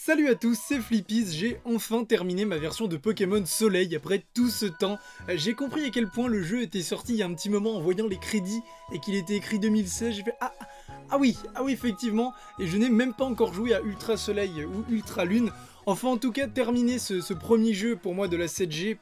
Salut à tous, c'est Flippies, j'ai enfin terminé ma version de Pokémon Soleil après tout ce temps. J'ai compris à quel point le jeu était sorti il y a un petit moment en voyant les crédits et qu'il était écrit 2016, j'ai fait ah oui effectivement, et je n'ai même pas encore joué à Ultra Soleil ou Ultra Lune. Enfin en tout cas, terminer ce premier jeu pour moi de la 7G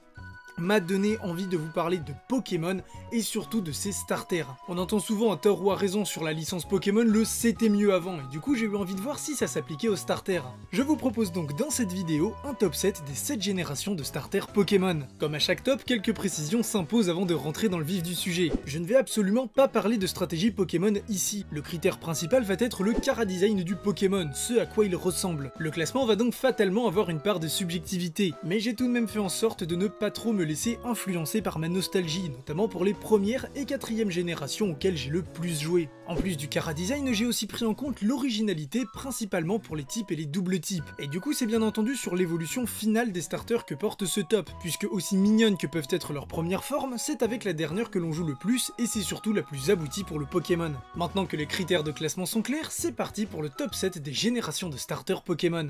m'a donné envie de vous parler de Pokémon et surtout de ses starters. On entend souvent à tort ou à raison sur la licence Pokémon le c'était mieux avant et du coup j'ai eu envie de voir si ça s'appliquait aux starters. Je vous propose donc dans cette vidéo un top 7 des 7 générations de starters Pokémon. Comme à chaque top, quelques précisions s'imposent avant de rentrer dans le vif du sujet. Je ne vais absolument pas parler de stratégie Pokémon ici. Le critère principal va être le chara-design du Pokémon, ce à quoi il ressemble. Le classement va donc fatalement avoir une part de subjectivité, mais j'ai tout de même fait en sorte de ne pas trop me laisser influencer par ma nostalgie, notamment pour les premières et quatrième générations auxquelles j'ai le plus joué. En plus du chara-design, j'ai aussi pris en compte l'originalité, principalement pour les types et les doubles types. Et du coup c'est bien entendu sur l'évolution finale des starters que porte ce top, puisque aussi mignonnes que peuvent être leurs premières formes, c'est avec la dernière que l'on joue le plus et c'est surtout la plus aboutie pour le Pokémon. Maintenant que les critères de classement sont clairs, c'est parti pour le top 7 des générations de starters Pokémon.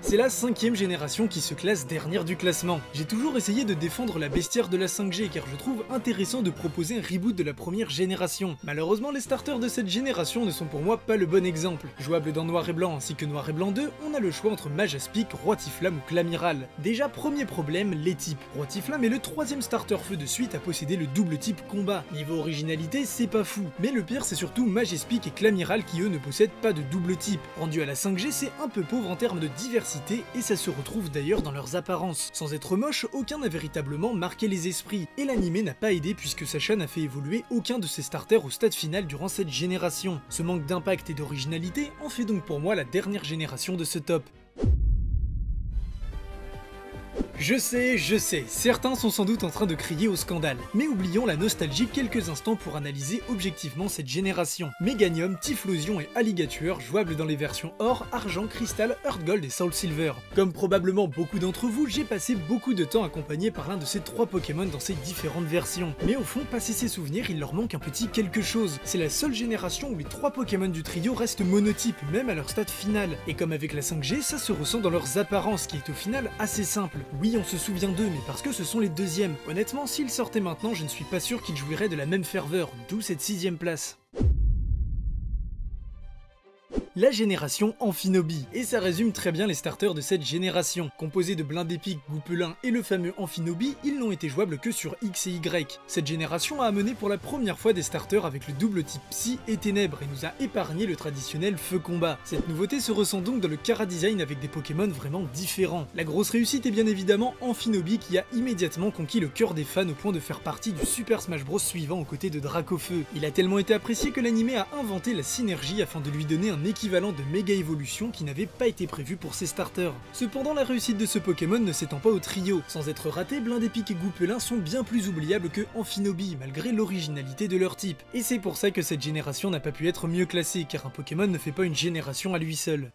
C'est la 5ème génération qui se classe dernière du classement. J'ai toujours essayé de défendre la bestiaire de la 5G car je trouve intéressant de proposer un reboot de la première génération. Malheureusement, les starters de cette génération ne sont pour moi pas le bon exemple. Jouable dans Noir et Blanc ainsi que Noir et Blanc 2, on a le choix entre Majaspic, Roitiflamme ou Clamiral. Déjà, premier problème, les types. Roitiflamme est le 3ème starter feu de suite à posséder le double type combat. Niveau originalité, c'est pas fou. Mais le pire, c'est surtout Majaspic et Clamiral qui eux ne possèdent pas de double type. Rendu à la 5G, c'est un peu pauvre en termes de diversité et ça se retrouve d'ailleurs dans leurs apparences. Sans être moche, aucun n'a véritablement marqué les esprits, et l'animé n'a pas aidé puisque Sacha n'a fait évoluer aucun de ses starters au stade final durant cette génération. Ce manque d'impact et d'originalité en fait donc pour moi la dernière génération de ce top. Je sais, certains sont sans doute en train de crier au scandale, mais oublions la nostalgie quelques instants pour analyser objectivement cette génération. Méganium, Typhlosion et Alligatueur jouables dans les versions Or, Argent, Cristal, Earth Gold et Soul Silver. Comme probablement beaucoup d'entre vous, j'ai passé beaucoup de temps accompagné par l'un de ces 3 Pokémon dans ces différentes versions. Mais au fond, passé ces souvenirs, il leur manque un petit quelque chose. C'est la seule génération où les 3 Pokémon du trio restent monotypes, même à leur stade final. Et comme avec la 5G, ça se ressent dans leurs apparences, qui est au final assez simple. Oui, on se souvient d'eux, mais parce que ce sont les deuxièmes. Honnêtement, s'ils sortaient maintenant, je ne suis pas sûr qu'ils jouiraient de la même ferveur, d'où cette 6ème place. La génération Amphinobie, et ça résume très bien les starters de cette génération. Composés de Blindépic, Goupelin et le fameux Amphinobie, ils n'ont été jouables que sur X et Y. Cette génération a amené pour la première fois des starters avec le double type Psy et Ténèbres et nous a épargné le traditionnel Feu Combat. Cette nouveauté se ressent donc dans le chara-design avec des Pokémon vraiment différents. La grosse réussite est bien évidemment Amphinobie qui a immédiatement conquis le cœur des fans au point de faire partie du Super Smash Bros suivant aux côtés de Dracofeu. Il a tellement été apprécié que l'animé a inventé la synergie afin de lui donner un équivalent de méga évolution qui n'avait pas été prévu pour ses starters. Cependant, la réussite de ce Pokémon ne s'étend pas au trio. Sans être raté, Blindépic et Goupelin sont bien plus oubliables que Amphinobie, malgré l'originalité de leur type. Et c'est pour ça que cette génération n'a pas pu être mieux classée, car un Pokémon ne fait pas une génération à lui seul.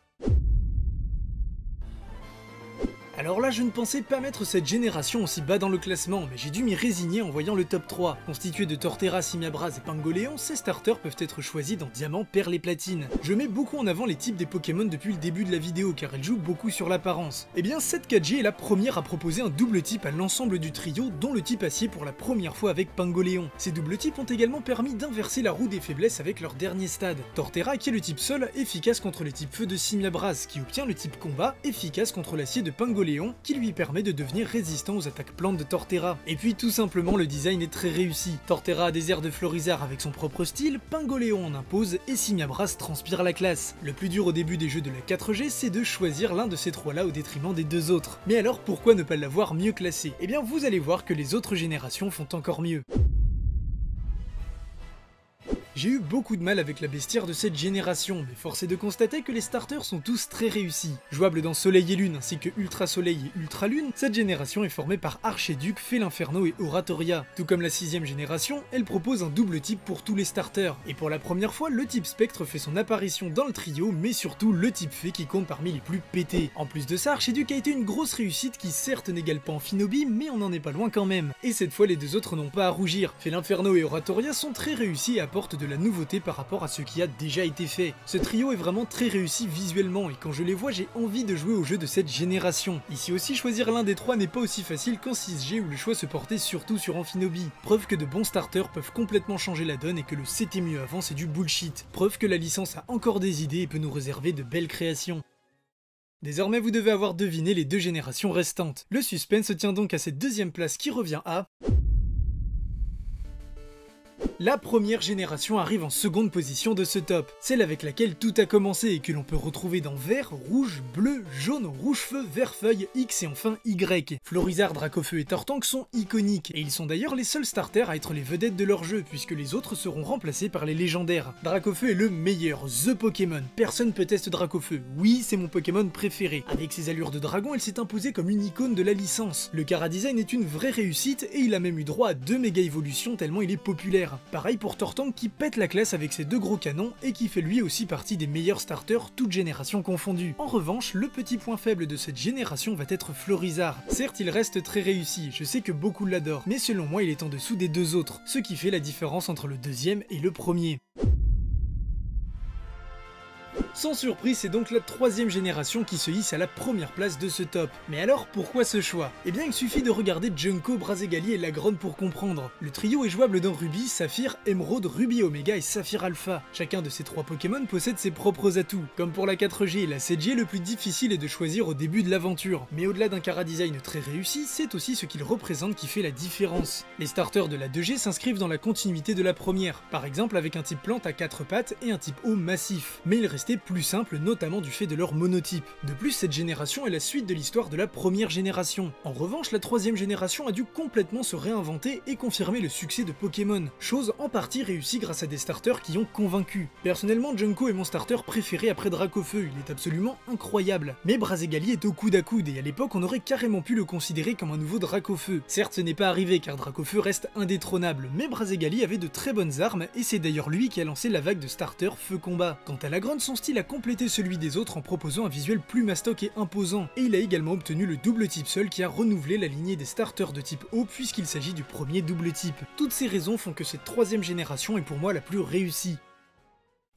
Alors là, je ne pensais pas mettre cette génération aussi bas dans le classement, mais j'ai dû m'y résigner en voyant le top 3. Constitué de Torterra, Simiabras et Pangoléon, ces starters peuvent être choisis dans Diamant, Perle et Platine. Je mets beaucoup en avant les types des Pokémon depuis le début de la vidéo, car elles jouent beaucoup sur l'apparence. Et bien, cette 4G est la première à proposer un double type à l'ensemble du trio, dont le type acier pour la première fois avec Pangoléon. Ces doubles types ont également permis d'inverser la roue des faiblesses avec leur dernier stade. Torterra qui est le type sol, efficace contre le type feu de Simiabras, qui obtient le type combat, efficace contre l'acier de Pangoléon, qui lui permet de devenir résistant aux attaques plantes de Torterra. Et puis tout simplement le design est très réussi. Torterra a des airs de Florizard avec son propre style, Pangoléon en impose et Simiabras transpire la classe. Le plus dur au début des jeux de la 4G, c'est de choisir l'un de ces trois-là au détriment des deux autres. Mais alors pourquoi ne pas l'avoir mieux classé? Eh bien vous allez voir que les autres générations font encore mieux. J'ai eu beaucoup de mal avec la bestiaire de cette génération, mais force est de constater que les starters sont tous très réussis. Jouables dans Soleil et Lune ainsi que Ultra Soleil et Ultra Lune, cette génération est formée par Archiduc, Félinferno et Oratoria. Tout comme la 6ème génération, elle propose un double type pour tous les starters. Et pour la première fois, le type Spectre fait son apparition dans le trio, mais surtout le type Fée qui compte parmi les plus pétés. En plus de ça, Archiduc a été une grosse réussite qui certes n'égale pas Amphinobie, mais on en est pas loin quand même. Et cette fois, les deux autres n'ont pas à rougir. Félinferno et Oratoria sont très réussis et apportent de la nouveauté par rapport à ce qui a déjà été fait. Ce trio est vraiment très réussi visuellement et quand je les vois j'ai envie de jouer aux jeux de cette génération. Ici aussi choisir l'un des trois n'est pas aussi facile qu'en 6G où le choix se portait surtout sur Amphinobi. Preuve que de bons starters peuvent complètement changer la donne et que le c'était mieux avant c'est du bullshit. Preuve que la licence a encore des idées et peut nous réserver de belles créations. Désormais vous devez avoir deviné les deux générations restantes. Le suspense se tient donc à cette deuxième place qui revient à... La première génération arrive en seconde position de ce top, celle avec laquelle tout a commencé et que l'on peut retrouver dans vert, rouge, bleu, jaune, rouge-feu, vert-feuille, X et enfin Y. Florizarre, Dracofeu et Tortank sont iconiques, et ils sont d'ailleurs les seuls starters à être les vedettes de leur jeu, puisque les autres seront remplacés par les légendaires. Dracofeu est le meilleur, THE Pokémon, personne peut tester Dracofeu, oui c'est mon Pokémon préféré. Avec ses allures de dragon, elle s'est imposée comme une icône de la licence. Le chara-design est une vraie réussite, et il a même eu droit à 2 méga évolutions tellement il est populaire. Pareil pour Tortank qui pète la classe avec ses 2 gros canons et qui fait lui aussi partie des meilleurs starters toutes générations confondues. En revanche, le petit point faible de cette génération va être Florizarre. Certes, il reste très réussi, je sais que beaucoup l'adorent, mais selon moi il est en dessous des 2 autres, ce qui fait la différence entre le deuxième et le premier. Sans surprise, c'est donc la troisième génération qui se hisse à la première place de ce top. Mais alors, pourquoi ce choix? Eh bien, il suffit de regarder Junko, Brazegali et Lagron pour comprendre. Le trio est jouable dans Ruby, Saphir, Émeraude, Ruby Omega et Saphir Alpha. Chacun de ces 3 Pokémon possède ses propres atouts. Comme pour la 4G et la 7G, le plus difficile est de choisir au début de l'aventure. Mais au-delà d'un chara-design très réussi, c'est aussi ce qu'il représente qui fait la différence. Les starters de la 2G s'inscrivent dans la continuité de la première, par exemple avec un type plante à 4 pattes et un type eau massif. Mais il restait plus simple, notamment du fait de leur monotype. De plus, cette génération est la suite de l'histoire de la première génération. En revanche, la troisième génération a dû complètement se réinventer et confirmer le succès de Pokémon, chose en partie réussie grâce à des starters qui ont convaincu. Personnellement, Junko est mon starter préféré après Dracofeu, il est absolument incroyable. Mais Brazegali est au coude à coude et à l'époque on aurait carrément pu le considérer comme un nouveau Dracofeu. Certes, ce n'est pas arrivé car Dracofeu reste indétrônable, mais Brazegali avait de très bonnes armes et c'est d'ailleurs lui qui a lancé la vague de starters Feu Combat. Quant à Lagron, son style a complété celui des autres en proposant un visuel plus mastoc et imposant, et il a également obtenu le double type seul qui a renouvelé la lignée des starters de type eau puisqu'il s'agit du premier double type. Toutes ces raisons font que cette troisième génération est pour moi la plus réussie.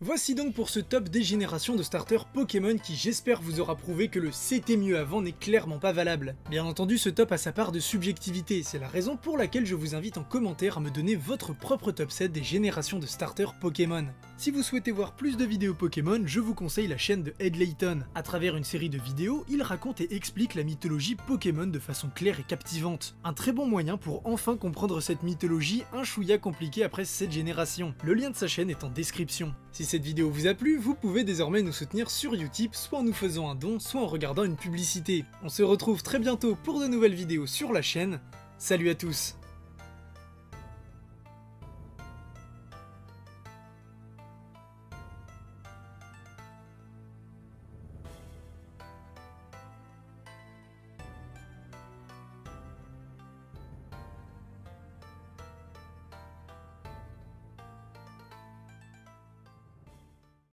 Voici donc pour ce top des générations de starters Pokémon qui j'espère vous aura prouvé que le c'était mieux avant n'est clairement pas valable. Bien entendu ce top a sa part de subjectivité, c'est la raison pour laquelle je vous invite en commentaire à me donner votre propre top 7 des générations de starters Pokémon. Si vous souhaitez voir plus de vidéos Pokémon, je vous conseille la chaîne de Ed Layton. À travers une série de vidéos, il raconte et explique la mythologie Pokémon de façon claire et captivante. Un très bon moyen pour enfin comprendre cette mythologie un chouïa compliquée après cette génération. Le lien de sa chaîne est en description. Si cette vidéo vous a plu, vous pouvez désormais nous soutenir sur Utip, soit en nous faisant un don, soit en regardant une publicité. On se retrouve très bientôt pour de nouvelles vidéos sur la chaîne. Salut à tous!